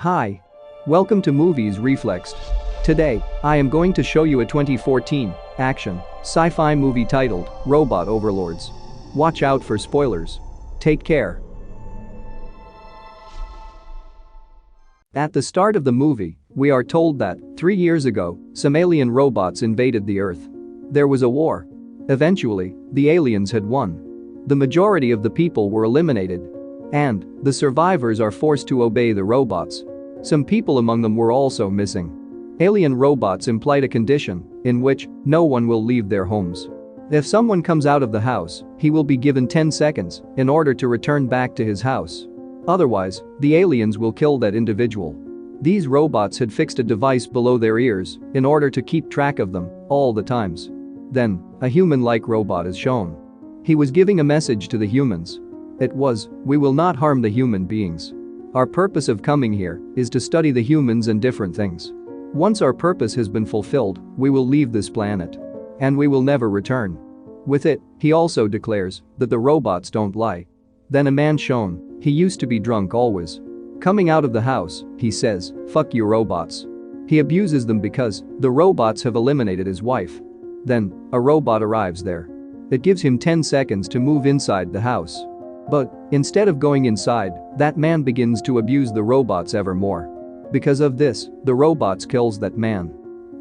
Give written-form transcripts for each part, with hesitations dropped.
Hi. Welcome to Movies Reflexed. Today, I am going to show you a 2014 action sci-fi movie titled Robot Overlords. Watch out for spoilers. Take care. At the start of the movie, we are told that 3 years ago, some alien robots invaded the Earth. There was a war. Eventually, the aliens had won. The majority of the people were eliminated. And the survivors are forced to obey the robots. Some people among them were also missing. Alien robots implied a condition in which no one will leave their homes. If someone comes out of the house, he will be given 10 seconds in order to return back to his house. Otherwise, the aliens will kill that individual. These robots had fixed a device below their ears in order to keep track of them all the times. Then, a human-like robot is shown. He was giving a message to the humans. It was, "We will not harm the human beings. Our purpose of coming here is to study the humans and different things. Once our purpose has been fulfilled, we will leave this planet. And we will never return." With it, he also declares that the robots don't lie. Then a man shown, he used to be drunk always. Coming out of the house, he says, "Fuck you robots." He abuses them because the robots have eliminated his wife. Then, a robot arrives there. It gives him 10 seconds to move inside the house. But, instead of going inside, that man begins to abuse the robots ever more. Because of this, the robots kills that man.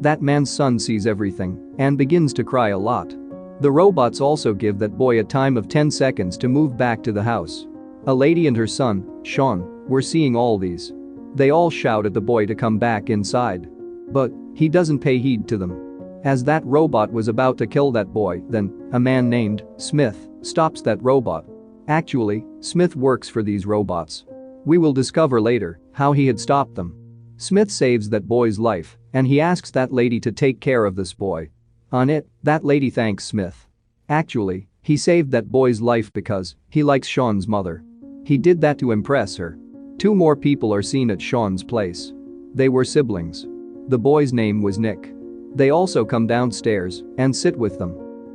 That man's son sees everything and begins to cry a lot. The robots also give that boy a time of 10 seconds to move back to the house. A lady and her son, Sean, were seeing all these. They all shout at the boy to come back inside. But he doesn't pay heed to them. As that robot was about to kill that boy, then a man named Smith stops that robot. Actually, Smith works for these robots. We will discover later how he had stopped them. Smith saves that boy's life, and he asks that lady to take care of this boy. On it, that lady thanks Smith. Actually, he saved that boy's life because he likes Sean's mother. He did that to impress her. 2 more people are seen at Sean's place. They were siblings. The boy's name was Nick. They also come downstairs and sit with them.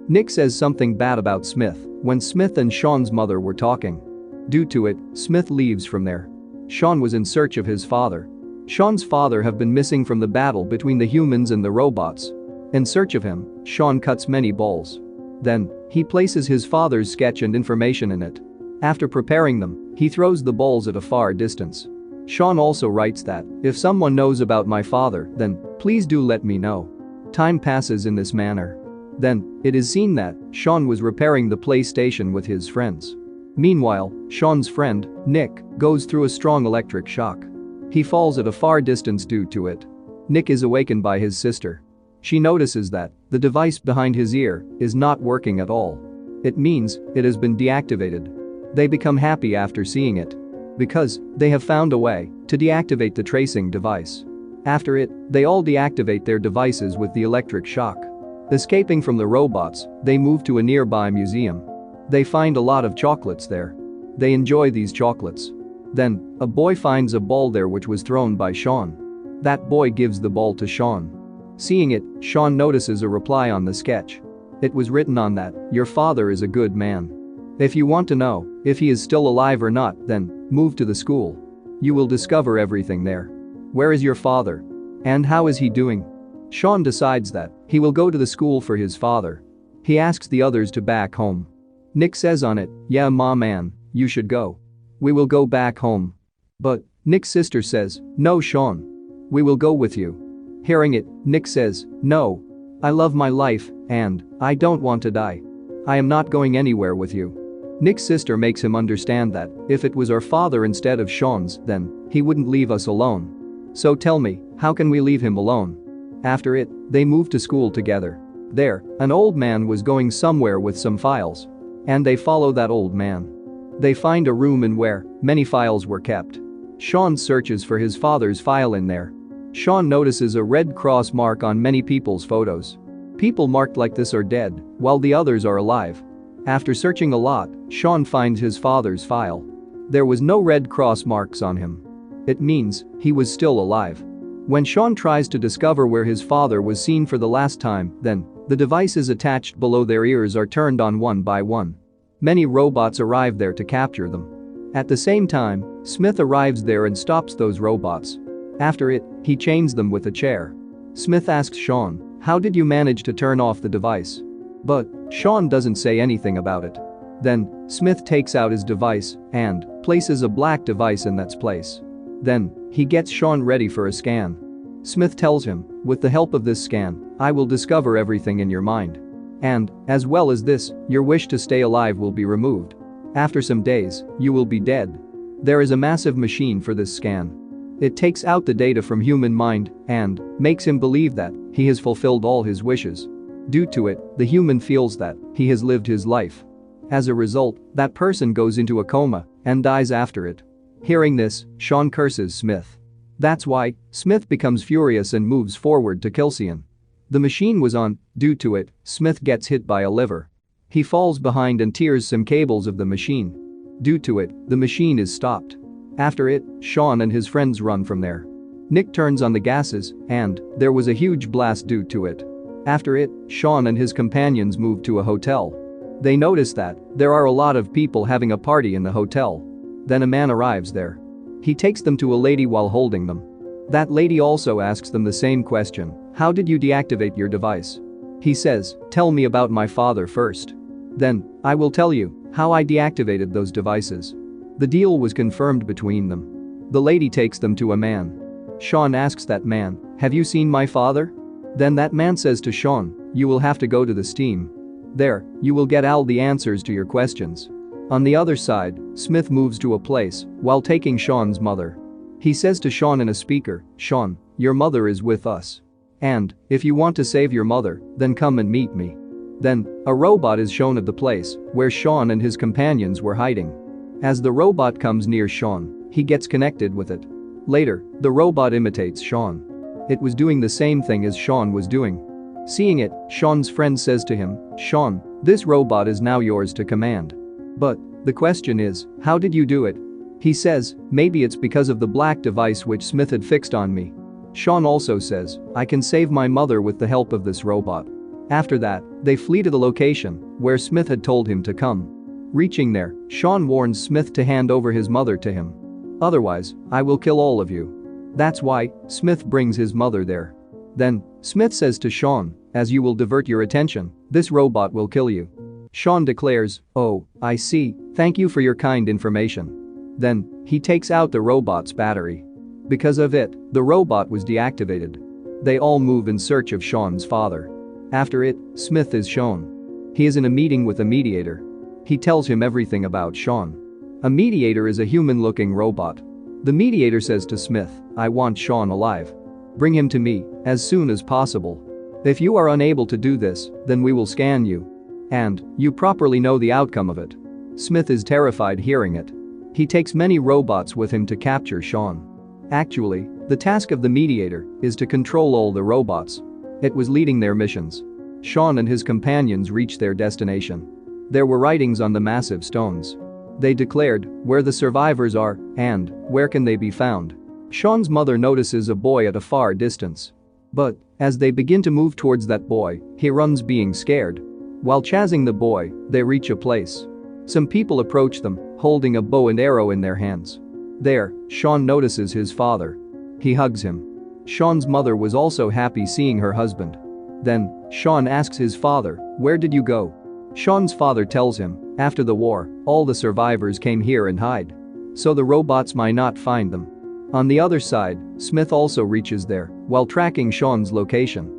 Nick says something bad about Smith when Smith and Sean's mother were talking. Due to it, Smith leaves from there. Sean was in search of his father. Sean's father have been missing from the battle between the humans and the robots. In search of him, Sean cuts many balls. Then, he places his father's sketch and information in it. After preparing them, he throws the balls at a far distance. Sean also writes that, "If someone knows about my father, then please do let me know." Time passes in this manner. Then, it is seen that Sean was repairing the PlayStation with his friends. Meanwhile, Sean's friend, Nick, goes through a strong electric shock. He falls at a far distance due to it. Nick is awakened by his sister. She notices that the device behind his ear is not working at all. It means it has been deactivated. They become happy after seeing it. Because they have found a way to deactivate the tracing device. After it, they all deactivate their devices with the electric shock. Escaping from the robots, they move to a nearby museum. They find a lot of chocolates there. They enjoy these chocolates. Then, a boy finds a ball there which was thrown by Sean. That boy gives the ball to Sean. Seeing it, Sean notices a reply on the sketch. It was written on that, "Your father is a good man. If you want to know if he is still alive or not, then move to the school. You will discover everything there. Where is your father? And how is he doing?" Sean decides that he will go to the school for his father. He asks the others to back home. Nick says on it, "Yeah, Mom, man, you should go. We will go back home." But Nick's sister says, "No, Sean. We will go with you." Hearing it, Nick says, "No. I love my life, and I don't want to die. I am not going anywhere with you." Nick's sister makes him understand that if it was our father instead of Sean's, then he wouldn't leave us alone. So tell me, how can we leave him alone? After it, they move to school together. There, an old man was going somewhere with some files. And they follow that old man. They find a room in where many files were kept. Sean searches for his father's file in there. Sean notices a red cross mark on many people's photos. People marked like this are dead, while the others are alive. After searching a lot, Sean finds his father's file. There was no red cross marks on him. It means he was still alive. When Sean tries to discover where his father was seen for the last time, then the devices attached below their ears are turned on one by one. Many robots arrive there to capture them. At the same time, Smith arrives there and stops those robots. After it, he chains them with a chair. Smith asks Sean, "How did you manage to turn off the device?" But Sean doesn't say anything about it. Then, Smith takes out his device and places a black device in that place. Then, he gets Sean ready for a scan. Smith tells him, "With the help of this scan, I will discover everything in your mind. And, as well as this, your wish to stay alive will be removed. After some days, you will be dead." There is a massive machine for this scan. It takes out the data from human mind and makes him believe that he has fulfilled all his wishes. Due to it, the human feels that he has lived his life. As a result, that person goes into a coma and dies after it. Hearing this, Sean curses Smith. That's why Smith becomes furious and moves forward to kill Sean. The machine was on. Due to it, Smith gets hit by a lever. He falls behind and tears some cables of the machine. Due to it, the machine is stopped. After it, Sean and his friends run from there. Nick turns on the gases and there was a huge blast due to it. After it, Sean and his companions move to a hotel. They notice that there are a lot of people having a party in the hotel. Then a man arrives there. He takes them to a lady while holding them. That lady also asks them the same question, "How did you deactivate your device?" He says, "Tell me about my father first. Then, I will tell you how I deactivated those devices." The deal was confirmed between them. The lady takes them to a man. Sean asks that man, "Have you seen my father?" Then that man says to Sean, "You will have to go to the steam. There, you will get all the answers to your questions." On the other side, Smith moves to a place while taking Sean's mother. He says to Sean in a speaker, "Sean, your mother is with us. And, if you want to save your mother, then come and meet me." Then, a robot is shown of the place where Sean and his companions were hiding. As the robot comes near Sean, he gets connected with it. Later, the robot imitates Sean. It was doing the same thing as Sean was doing. Seeing it, Sean's friend says to him, "Sean, this robot is now yours to command. But the question is, how did you do it?" He says, "Maybe it's because of the black device which Smith had fixed on me." Sean also says, "I can save my mother with the help of this robot." After that, they flee to the location where Smith had told him to come. Reaching there, Sean warns Smith to hand over his mother to him. "Otherwise, I will kill all of you." That's why Smith brings his mother there. Then, Smith says to Sean, "As you will divert your attention, this robot will kill you." Sean declares, "Oh, I see, thank you for your kind information." Then, he takes out the robot's battery. Because of it, the robot was deactivated. They all move in search of Sean's father. After it, Smith is shown. He is in a meeting with a mediator. He tells him everything about Sean. A mediator is a human-looking robot. The mediator says to Smith, "I want Sean alive. Bring him to me as soon as possible. If you are unable to do this, then we will scan you. And you properly know the outcome of it." Smith is terrified hearing it. He takes many robots with him to capture Sean. Actually, the task of the mediator is to control all the robots. It was leading their missions. Sean and his companions reached their destination. There were writings on the massive stones. They declared where the survivors are and where can they be found. Sean's mother notices a boy at a far distance. But, as they begin to move towards that boy, he runs being scared. While chasing the boy, they reach a place. Some people approach them, holding a bow and arrow in their hands. There, Sean notices his father. He hugs him. Sean's mother was also happy seeing her husband. Then, Sean asks his father, "Where did you go?" Sean's father tells him, "After the war, all the survivors came here and hide. So the robots might not find them." On the other side, Smith also reaches there while tracking Sean's location.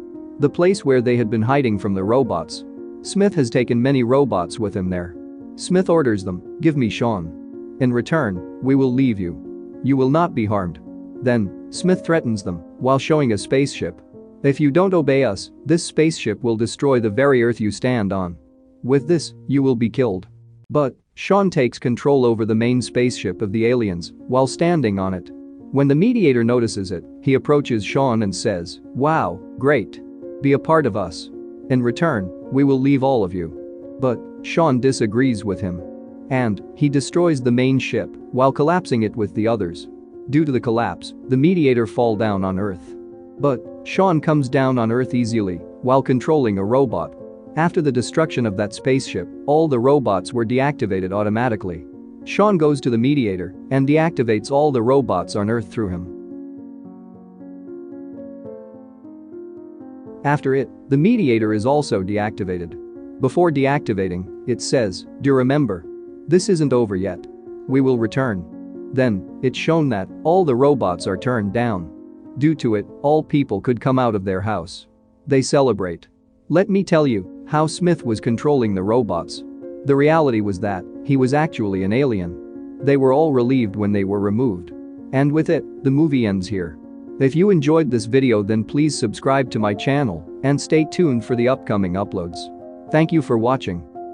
The place where they had been hiding from the robots. Smith has taken many robots with him there. Smith orders them, "Give me Sean. In return, we will leave you. You will not be harmed." Then, Smith threatens them while showing a spaceship. "If you don't obey us, this spaceship will destroy the very earth you stand on. With this, you will be killed." But Sean takes control over the main spaceship of the aliens while standing on it. When the mediator notices it, he approaches Sean and says, "Wow, great. Be a part of us. In return, we will leave all of you." But Sean disagrees with him. And he destroys the main ship while collapsing it with the others. Due to the collapse, the mediator falls down on Earth. But Sean comes down on Earth easily while controlling a robot. After the destruction of that spaceship, all the robots were deactivated automatically. Sean goes to the mediator and deactivates all the robots on Earth through him. After it, the mediator is also deactivated. Before deactivating, it says, "Do remember? This isn't over yet. We will return." Then, it's shown that all the robots are turned down. Due to it, all people could come out of their house. They celebrate. Let me tell you how Smith was controlling the robots. The reality was that he was actually an alien. They were all relieved when they were removed. And with it, the movie ends here. If you enjoyed this video, then please subscribe to my channel and stay tuned for the upcoming uploads. Thank you for watching.